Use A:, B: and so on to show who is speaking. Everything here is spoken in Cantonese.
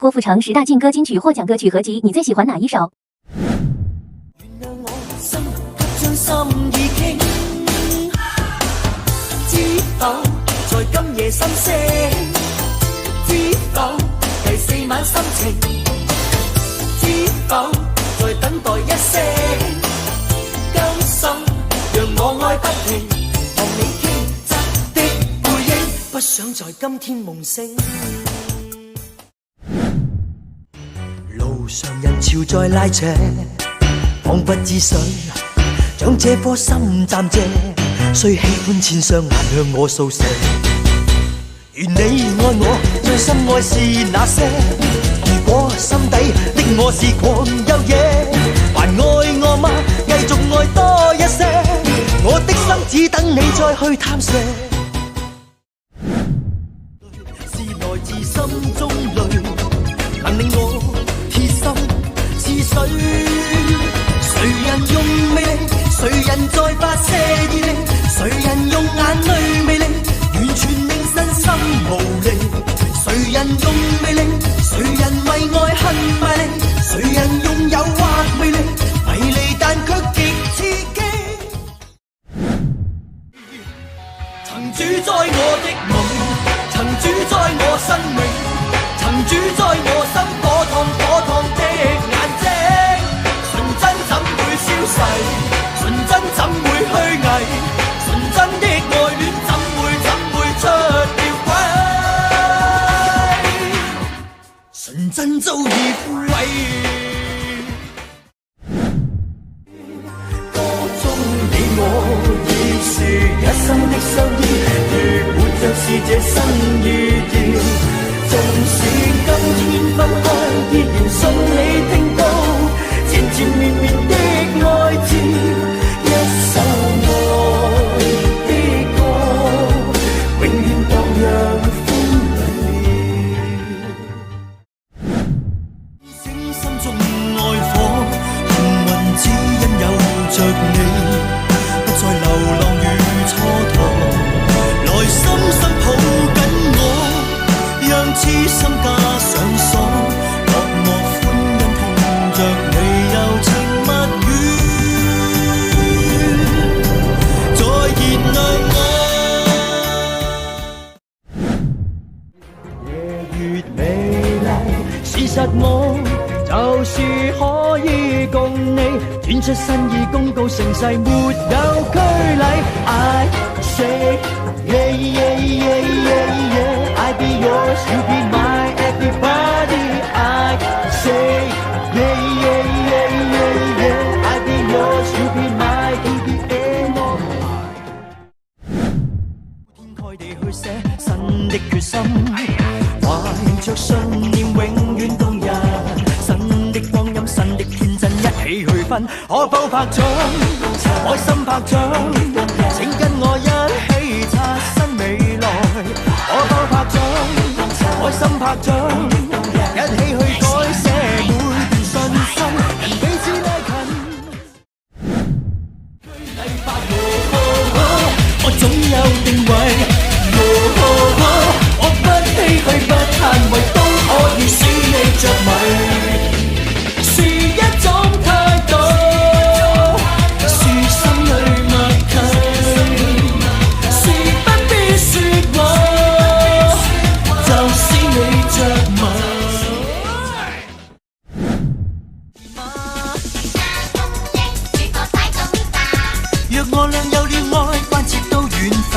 A: 郭富城10大劲歌金曲获奖歌曲合集，你最喜歡哪一首？
B: 知否在今夜心聲？知否第4晚心情？知否在等待一聲？甘心讓我愛不停，望你傾側的背影，不想在今天夢醒。路上人潮在拉扯，彷不知誰將這顆心暫借，雖喜歡千雙眼向我訴說。願你愛我，最深愛是那些。如果心底的我是狂又野，還愛我嗎？繼續愛多一些，我的心只等你再去探索。是來自心中淚，能令我貼心似水。誰人用魅力？誰人在發射熱力？誰人用眼淚魅力？完全令身心無力。誰人用魅力？誰人為愛恨賣力？誰人用誘惑魅力？迷離但卻極刺激。曾主宰我的夢，曾主宰我生命，曾主宰我心火燙火燙的眼睛。純真怎會消逝？純真怎會虛偽？純真的愛戀怎會出了軌？純真早已枯萎。歌中你我已是一生的相依，如活着是這生意義。縱使今天分開，依然信你聽到纏纏綿綿的愛字，一首愛的歌，永遠蕩漾風裏。醒心中愛火，幸運只因有着你，不再流浪與蹉跎，來深深抱緊我，讓痴心加上鎖，落寞歡欣聽着你柔情蜜語，再燃亮我。夜越美麗，事實我就是可以共你轉出新意公告，盛世沒有拘禮。I say yeah yeah yeah yeah yeah, I be yours, you be my everybody. I say yeah yeah yeah yeah yeah, I be yours, you be my baby more. 天開地去寫新的決心，懷着信念永遠動人。新的光陰，新的天真，一起去分，可否拍掌？開心拍掌，請跟我一起刷新未來。可否拍掌？開心拍掌，一起去改寫每段信心，彼此拉近。我總有定位，我不唏噓不嘆為，都可以使你着迷。是一種態度，是心裏默契，是不必說話，就使你着迷。若我倆有了愛，關切都軟化。